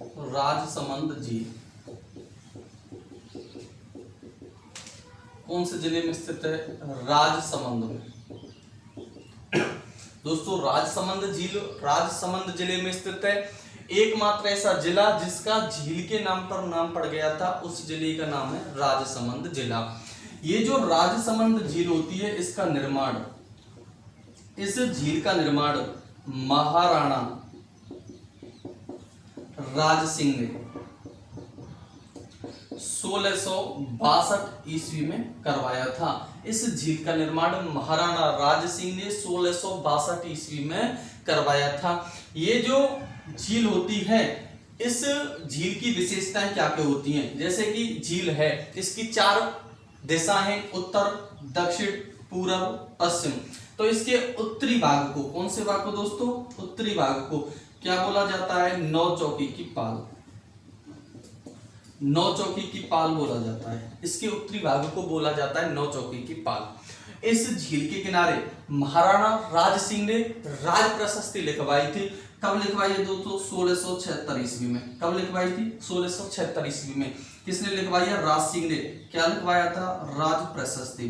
राजसमंद झील कौन से जिले में स्थित है? राजसमंद में। दोस्तों राजसमंद जिले में स्थित है। एकमात्र ऐसा जिला जिसका झील के नाम पर नाम पड़ गया था, उस जिले का नाम है राजसमंद जिला। ये जो राजसमंद झील होती है, इसका निर्माण, इस झील का निर्माण महाराणा राज सिंह ने 1662 ईस्वी में करवाया था। इस झील का निर्माण महाराणा राज सिंह ने 1662 ईस्वी में करवाया था। ये जो झील होती है, इस झील की विशेषताएं क्या क्या होती हैं? जैसे कि झील है, इसकी 4 दिशा हैं, उत्तर, दक्षिण, पूर्व, पश्चिम। तो इसके उत्तरी भाग को, कौन से भाग को दोस्तों? उत्तरी भाग को क्या बोला जाता है? नौ चौकी की पाल। नौ चौकी की पाल बोला जाता है। इसके उत्तरी भाग को बोला जाता है नौ चौकी की पाल। इस झील के किनारे महाराणा राज सिंह ने राज प्रशस्ति लिखवाई थी। कब लिखवाई है दोस्तों? 1676 ईस्वी में। कब लिखवाई थी? 1676 ईस्वी में। किसने लिखवाई है? राज सिंह ने। क्या लिखवाया था? राज प्रशस्ति।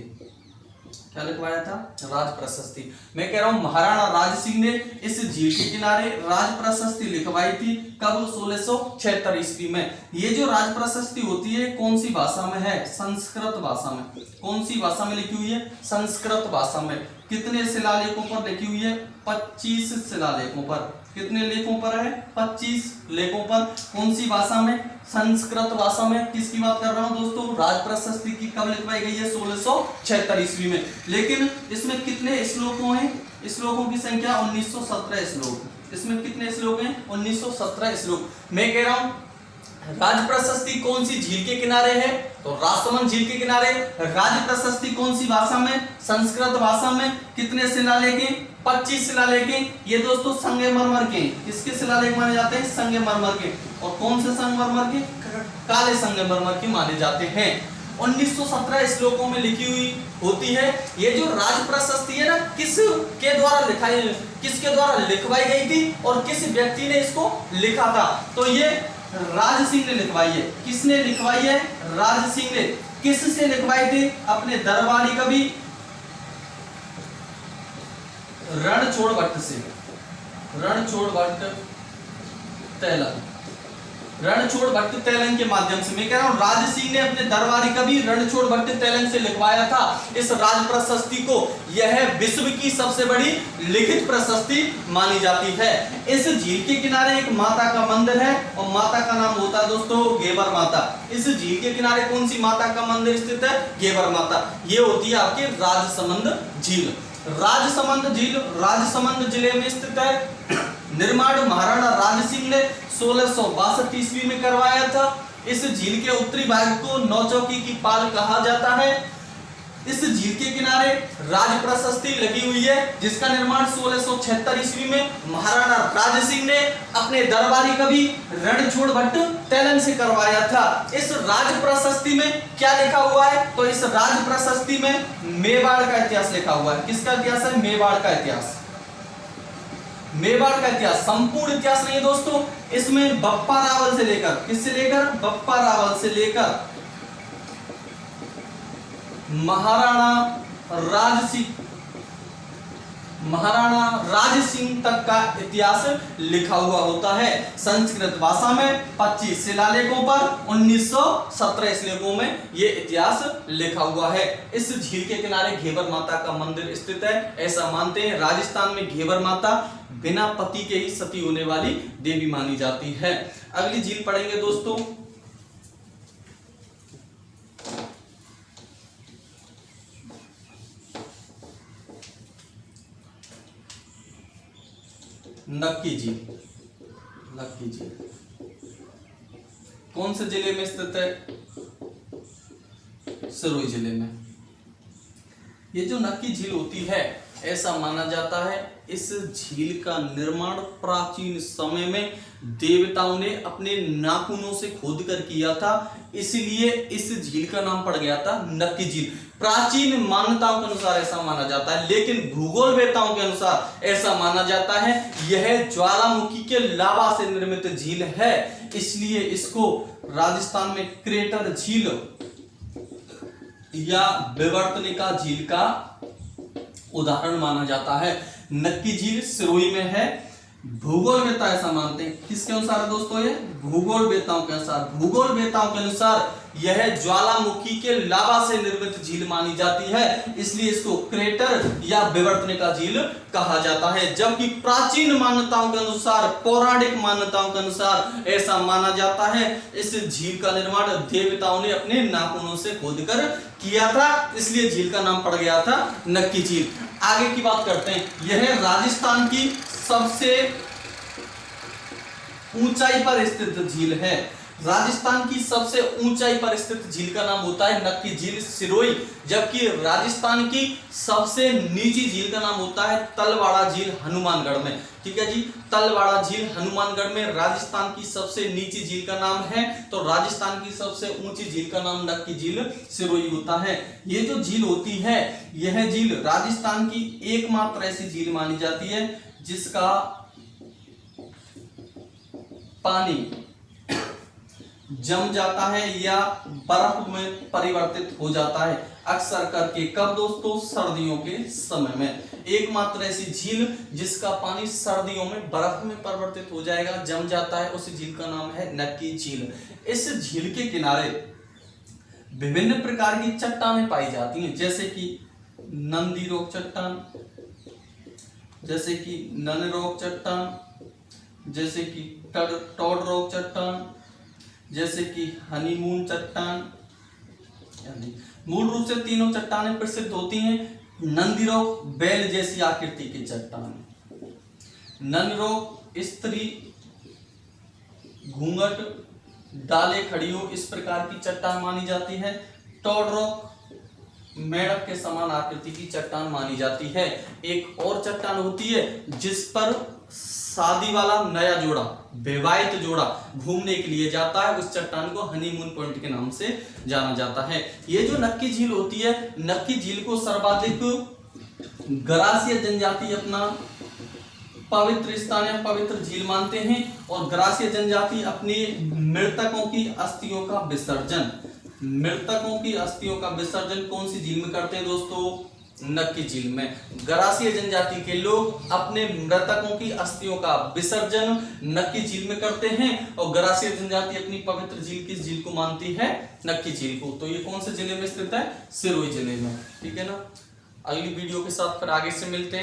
क्या लिखवाया था? राज प्रशस्ति। मैं कह रहा हूं महाराणा राज सिंह ने इस झील के किनारे राज प्रशस्ति लिखवाई थी। कब? 1676 ईस्वी में। ये जो राज प्रशस्ति होती है, कौन सी भाषा में है? संस्कृत भाषा में। कौन सी भाषा में लिखी हुई है? संस्कृत भाषा में। कितने शिलालेखों पर लिखी हुई है? 25 शिलालेखों पर। कितने लेखों पर है? 25 लेखों पर। कौन सी भाषा में? संस्कृत भाषा में। किसकी बात कर रहा हूं दोस्तों? राज प्रशस्ति की कब लिखवाई गई है? 1676 ईस्वी में। लेकिन इसमें कितने श्लोक हैं? श्लोकों की संख्या 1917 श्लोक। इसमें कितने श्लोक हैं? 1917 श्लोक। मैं कह रहा हूं राज प्रशस्ति कौन सी झील के किनारे है? तो राजसमंद झील के किनारे। राज प्रशस्ति कौन सी भाषा में? संस्कृत भाषा में। कितने शिलालेख हैं? 25 शिलालेख हैं। ये दोस्तों संगमरमर के। किसके शिलालेख माने जाते हैं? संगमरमर के। और कौन से संगमरमर के? काले संगमरमर के माने जाते हैं। 1917 श्लोकों में लिखी हुई होती है। ये जो राज प्रशस्ति है ना, किसके द्वारा लिखवाई गई थी और किस व्यक्ति ने इसको लिखा था? तो ये राज सिंह ने लिखवाई है। किसने लिखवाई है? राज सिंह ने। किससे लिखवाई थी? अपने दरबारी कवि रणछोड़ भट्ट से। रणछोड़ भट्ट तैलंग के माध्यम से। मैं कह रहा हूं राज सिंह ने अपने दरबारी कवि रणछोड़ भट्ट तैलंग से लिखवाया था इस राज प्रशस्ति को। यह विश्व की सबसे बड़ी लिखित प्रशस्ति मानी जाती है। इस झील के किनारे एक माता का मंदिर है और माता का नाम होता है दोस्तों घेवर माता। इस झील के किनारे कौन सी माता का मंदिर स्थित है? घेवर माता। ये होती है आपकी राजसमंद झील। राजसमंद झील राजसमंद जिले में स्थित है। निर्माण महाराणा राज सिंह ने 1662 ईस्वी में करवाया था। इस झील के उत्तरी भाग को नौ चौकी की पाल कहा जाता है। इस झील के किनारे राज प्रशस्ति लगी हुई है, जिसका निर्माण 1676 ईस्वी में महाराणा राज सिंह ने अपने दरबारी कवि रणछोड़ भट्ट तैलंग से करवाया था। इस राज प्रशस्ति में क्या लिखा हुआ है? तो इस राज प्रशस्ति में मेवाड़ का इतिहास लिखा हुआ है। किसका इतिहास है? मेवाड़ का इतिहास। मेवाड़ का इतिहास संपूर्ण इतिहास नहीं है दोस्तों। इसमें बप्पा रावल से लेकर, किससे लेकर? बप्पा रावल से लेकर महाराणा राज सिंह तक का इतिहास लिखा हुआ होता है। संस्कृत भाषा में 25 शिलालेखों पर 1917 श्लोकों में ये इतिहास लिखा हुआ है। इस झील के किनारे घेवर माता का मंदिर स्थित है। ऐसा मानते हैं राजस्थान में घेवर माता बिना पति के ही सती होने वाली देवी मानी जाती है। अगली झील पढ़ेंगे दोस्तों नक्की झील। नक्की झील कौन से जिले में स्थित है? सिरोही जिले में। ये जो नक्की झील होती है, ऐसा माना जाता है इस झील का निर्माण प्राचीन समय में देवताओं ने अपने नाखूनों से खोदकर किया था, इसलिए इस झील का नाम पड़ गया था नक्की झील। प्राचीन मान्यताओं के अनुसार ऐसा माना जाता है, लेकिन भूगोलवेताओं के अनुसार ऐसा माना जाता है यह ज्वालामुखी के लावा से निर्मित झील है, इसलिए इसको राजस्थान में क्रेटर झील या विवर्तनिका झील का उदाहरण माना जाता है। नक्की झील सिरोही में है। भूगोलवेता ऐसा मानते हैं, किसके अनुसार दोस्तों? ये भूगोलवेताओं के अनुसार। भूगोलवेताओं के अनुसार यह ज्वालामुखी के लावा से निर्मित झील मानी जाती है, इसलिए इसको क्रेटर या विवर्तनिका झील कहा जाता है। जबकि प्राचीन मान्यताओं के अनुसार, पौराणिक मान्यताओं के अनुसार ऐसा माना जाता है इस झील का निर्माण देवताओं ने अपने नाखूनों से खोदकर किया था, इसलिए झील का नाम पड़ गया था नक्की झील। आगे की बात करते हैं। यह राजस्थान की सबसे ऊंचाई पर स्थित झील है। राजस्थान की सबसे ऊंचाई पर स्थित झील का नाम होता है नक्की झील सिरोही, जबकि राजस्थान की सबसे निची झील का नाम होता है तलवाड़ा झील हनुमानगढ़ में। ठीक है जी, तलवाड़ा झील हनुमानगढ़ में राजस्थान की सबसे नीची झील का नाम है, तो राजस्थान की सबसे ऊंची झील का नाम नक्की झील सिरोही होता है। ये जो झील होती है, यह झील राजस्थान की एकमात्र ऐसी झील मानी जाती है जिसका पानी जम जाता है या बर्फ में परिवर्तित हो जाता है, अक्सर करके कब दोस्तों? सर्दियों के समय में। एकमात्र ऐसी झील जिसका पानी सर्दियों में बर्फ में परिवर्तित हो जाएगा, जम जाता है, उस झील का नाम है नक्की झील। इस झील के किनारे विभिन्न प्रकार की चट्टानें पाई जाती हैं, जैसे कि नंदीरोग चट्टान, जैसे कि ननरोग चट्टान, जैसे कि टोडरोग चट्टान, जैसे कि हनीमून चट्टान। मूल रूप से तीनों चट्टानें प्रसिद्ध होती हैं। नंदीरोग बैल जैसी आकृति की चट्टान, ननरोग स्त्री घूंघट डाले खड़ी हो इस प्रकार की चट्टान मानी जाती है। टोडरोग मेढक के समान आकृति की चट्टान मानी जाती है। एक और चट्टान होती है जिस पर शादी वाला नया जोड़ा, विवाहित जोड़ा घूमने के लिए जाता है, उस चट्टान को हनीमून पॉइंट के नाम से जाना जाता है। ये जो नक्की झील होती है, नक्की झील को सर्वाधिक गरासिया जनजाति अपना पवित्र स्थान या पवित्र झील मानते हैं, और गरासिया जनजाति अपने मृतकों की अस्थियों का विसर्जन कौन सी झील में करते हैं दोस्तों? नक्की झील में। गरासिया जनजाति के लोग अपने मृतकों की अस्थियों का विसर्जन नक्की झील में करते हैं, और गरासिया जनजाति अपनी पवित्र झील किस झील को मानती है? नक्की झील को। तो ये कौन से जिले में स्थित है? सिरोही जिले में। ठीक है ना। अगली वीडियो के साथ फिर आगे से मिलते हैं।